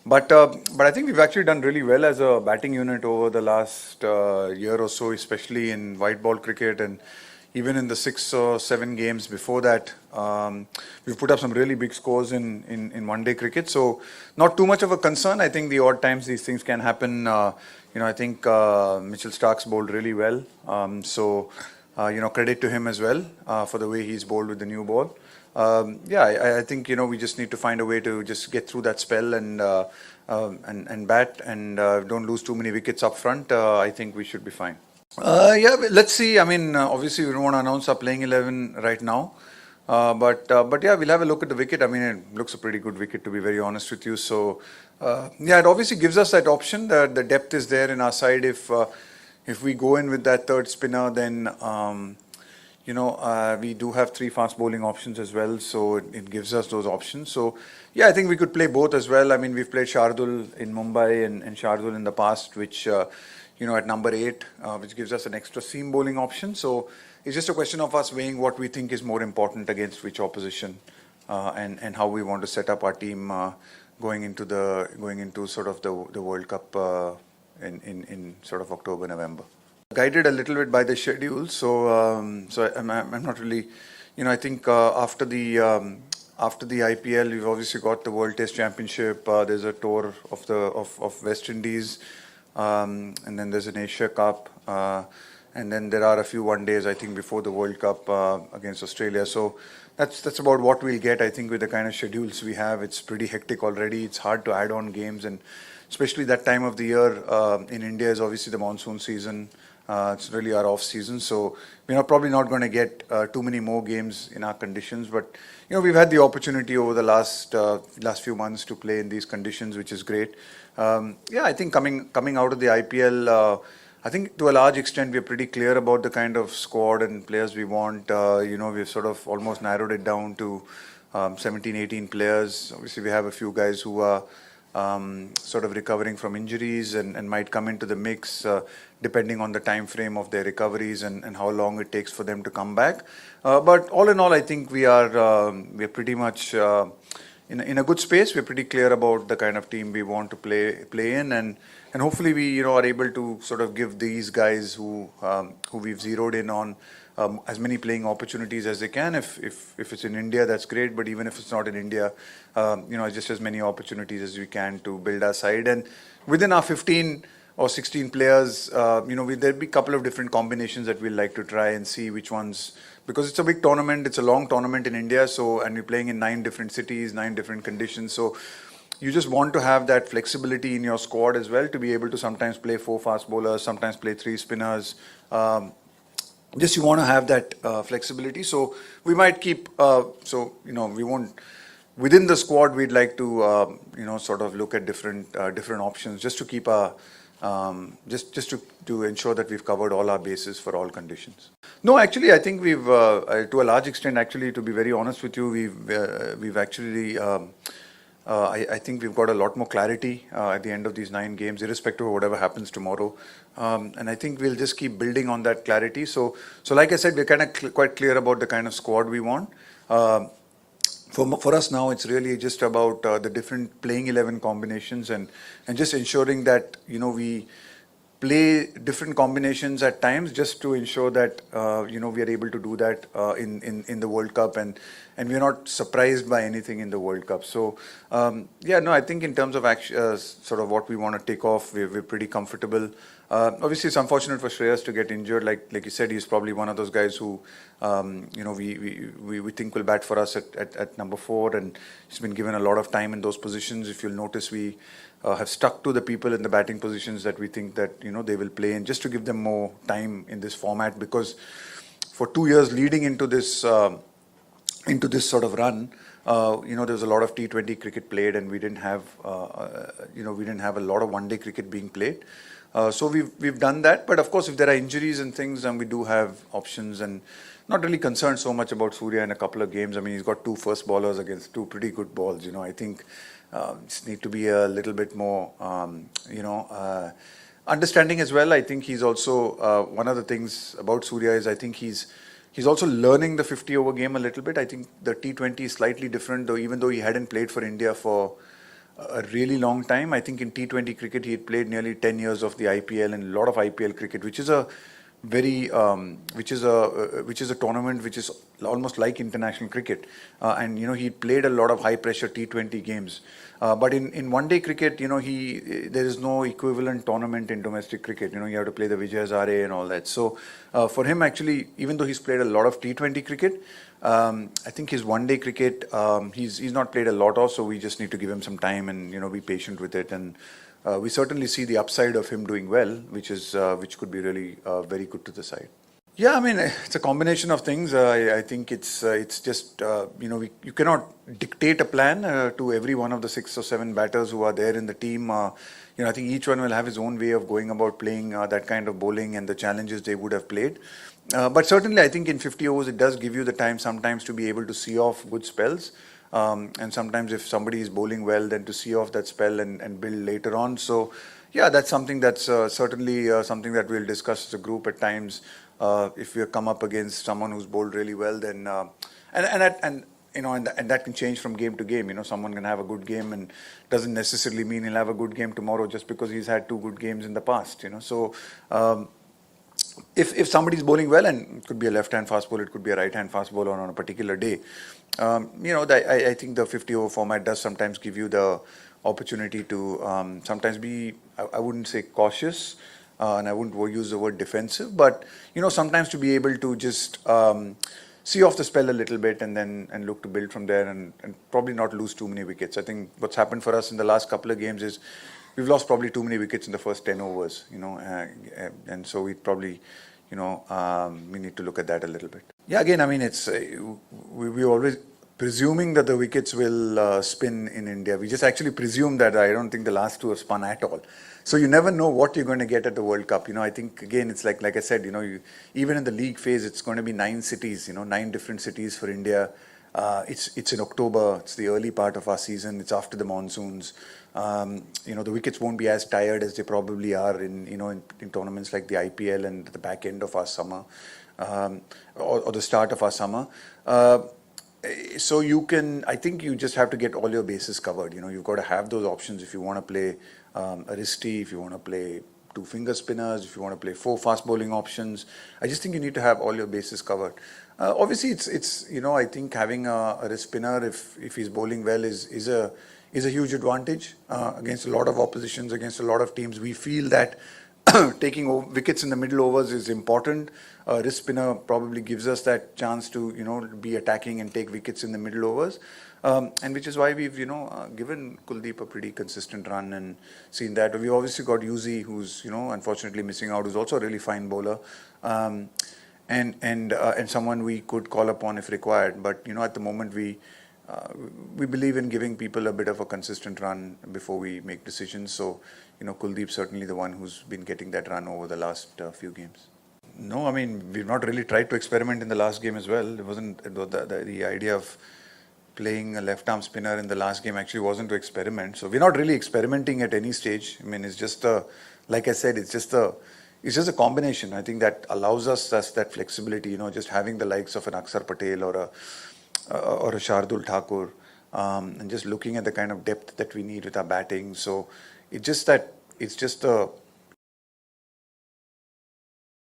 But I think we've actually done really well as a batting unit over the last year or so, especially in white ball cricket and even in the 6 or 7 games before that. We've put up some really big scores in one-day cricket, so not too much of a concern. I think the odd times these things can happen. I think Mitchell Stark's bowled really well, credit to him as well for the way he's bowled with the new ball. I think we just need to find a way to just get through that spell and bat and don't lose too many wickets up front. I think we should be fine. Let's see. I mean, obviously we don't want to announce our playing 11 right now, but yeah, we'll have a look at the wicket. I mean, it looks a pretty good wicket, to be very honest with you. So it obviously gives us that option that the depth is there in our side. If we go in with that third spinner, then we do have 3 fast bowling options as well, so it gives us those options. So yeah, I think we could play both as well. I mean, we've played Shardul in Mumbai and Shardul in the past, which at number 8, which gives us an extra seam bowling option. So it's just a question of us weighing what we think is more important against which opposition, and how we want to set up our team going into sort of the World Cup in sort of October, November. Guided a little bit by the schedule, so I'm not really, I think after the IPL, we've obviously got the World Test Championship. There's a tour of West Indies, and then there's an Asia Cup, and then there are a few one days, I think, before the World Cup against Australia. So that's about what we'll get. I think with the kind of schedules we have, it's pretty hectic already. It's hard to add on games, and especially that time of the year in India is obviously the monsoon season. It's really our off season, so we're probably not going to get too many more games in our conditions. But we've had the opportunity over the last few months to play in these conditions, which is great. I think coming out of the IPL, I think to a large extent we're pretty clear about the kind of squad and players we want. We've sort of almost narrowed it down to 17, 18 players. Obviously, we have a few guys who are sort of recovering from injuries and might come into the mix depending on the time frame of their recoveries and how long it takes for them to come back. But all in all, I think we're pretty much in a good space. We're pretty clear about the kind of team we want to play in, and hopefully we are able to sort of give these guys who we've zeroed in on as many playing opportunities as they can. If it's in India, that's great, but even if it's not in India, just as many opportunities as we can to build our side. And within our 15 or 16 players, there'll be a couple of different combinations that we'll like to try and see which ones, because it's a big tournament, it's a long tournament in India, and we're playing in 9 different cities, 9 different conditions. So you just want to have that flexibility in your squad as well, to be able to sometimes play 4 fast bowlers, sometimes play 3 spinners. You want to have that flexibility. So we might keep, we won't, within the squad, we'd like to, sort of look at different options just to keep just to ensure that we've covered all our bases for all conditions. No, actually, I think we've, to a large extent, actually, to be very honest with you, we've actually, I think we've got a lot more clarity at the end of these 9 games, irrespective of whatever happens tomorrow. And I think we'll just keep building on that clarity. So like I said, we're kind of quite clear about the kind of squad we want. For us now, it's really just about the different playing 11 combinations and just ensuring that we play different combinations at times, just to ensure that we are able to do that in the World Cup, and we're not surprised by anything in the World Cup. So I think in terms of sort of what we want to take off, we're pretty comfortable. Obviously, it's unfortunate for Shreyas to get injured. Like you said, he's probably one of those guys who we think will bat for us at number 4, and he's been given a lot of time in those positions. If you'll notice, we have stuck to the people in the batting positions that we think that they will play in, just to give them more time in this format, because for 2 years leading into this sort of run, there was a lot of T20 cricket played, and we didn't have a lot of one-day cricket being played. So we've done that, but of course, if there are injuries and things, then we do have options, and not really concerned so much about Surya in a couple of games. I mean, he's got 2 first bowlers against 2 pretty good balls. I think just need to be a little bit more, understanding as well. I think he's also one of the things about Surya is I think he's also learning the 50-over game a little bit. I think the T20 is slightly different, though, even though he hadn't played for India for a really long time. I think in T20 cricket he had played nearly 10 years of the IPL and a lot of IPL cricket, which is a very which is a tournament which is almost like international cricket, and he played a lot of high pressure T20 games, but in one day cricket, there is no equivalent tournament in domestic cricket. You have to play the Vijay Hazare and all that. So for him, actually, even though he's played a lot of T20 cricket, I think his one day cricket, he's not played a lot of, so we just need to give him some time and be patient with it. And we certainly see the upside of him doing well, which could be really very good to the side. Yeah, I mean, it's a combination of things. I think it's just you cannot dictate a plan to every one of the 6 or 7 batters who are there in the team. I think each one will have his own way of going about playing that kind of bowling and the challenges they would have played. But certainly, I think in 50 overs, it does give you the time sometimes to be able to see off good spells. And sometimes if somebody is bowling well, then to see off that spell and build later on. So, yeah, that's something that's certainly something that we'll discuss as a group at times. If we come up against someone who's bowled really well, then and that can change from game to game. Someone can have a good game and doesn't necessarily mean he'll have a good game tomorrow just because he's had 2 good games in the past. So if somebody's bowling well, and it could be a left-hand fast bowler, it could be a right-hand fast bowler on a particular day, I think the 50-over format does sometimes give you the opportunity to sometimes be, I wouldn't say cautious, and I wouldn't use the word defensive, but sometimes to be able to just see off the spell a little bit and look to build from there and probably not lose too many wickets. I think what's happened for us in the last couple of games is we've lost probably too many wickets in the first 10 overs, and so we probably, we need to look at that a little bit. Yeah, again, I mean, it's we always presuming that the wickets will spin in India. We just actually presume that. I don't think the last 2 have spun at all. So you never know what you're going to get at the World Cup. I think, again, it's like I said, even in the league phase, it's going to be 9 cities, 9 different cities for India. It's in October. It's the early part of our season. It's after the monsoons. The wickets won't be as tired as they probably are in tournaments like the IPL and the back end of our summer, or the start of our summer. So I think you just have to get all your bases covered. You've got to have those options if you want to play a wristy, if you want to play 2 finger spinners, if you want to play 4 fast bowling options. I just think you need to have all your bases covered. Obviously, it's I think having a wrist spinner, if he's bowling well, is a huge advantage against a lot of oppositions, against a lot of teams. We feel that taking wickets in the middle overs is important. Wrist spinner probably gives us that chance to be attacking and take wickets in the middle overs, and which is why we've given Kuldeep a pretty consistent run and seen that. We've obviously got Yuzi, who's unfortunately missing out, who's also a really fine bowler, and someone we could call upon if required. But at the moment we believe in giving people a bit of a consistent run before we make decisions. So Kuldeep's certainly the one who's been getting that run over the last few games. No, I mean, we've not really tried to experiment in the last game as well. It wasn't the idea of playing a left-arm spinner in the last game actually wasn't to experiment. So we're not really experimenting at any stage. I mean, it's just like I said, it's just a combination. I think that allows us that flexibility. Just having the likes of an Akshar Patel or a Shardul Thakur, and just looking at the kind of depth that we need with our batting. So it's just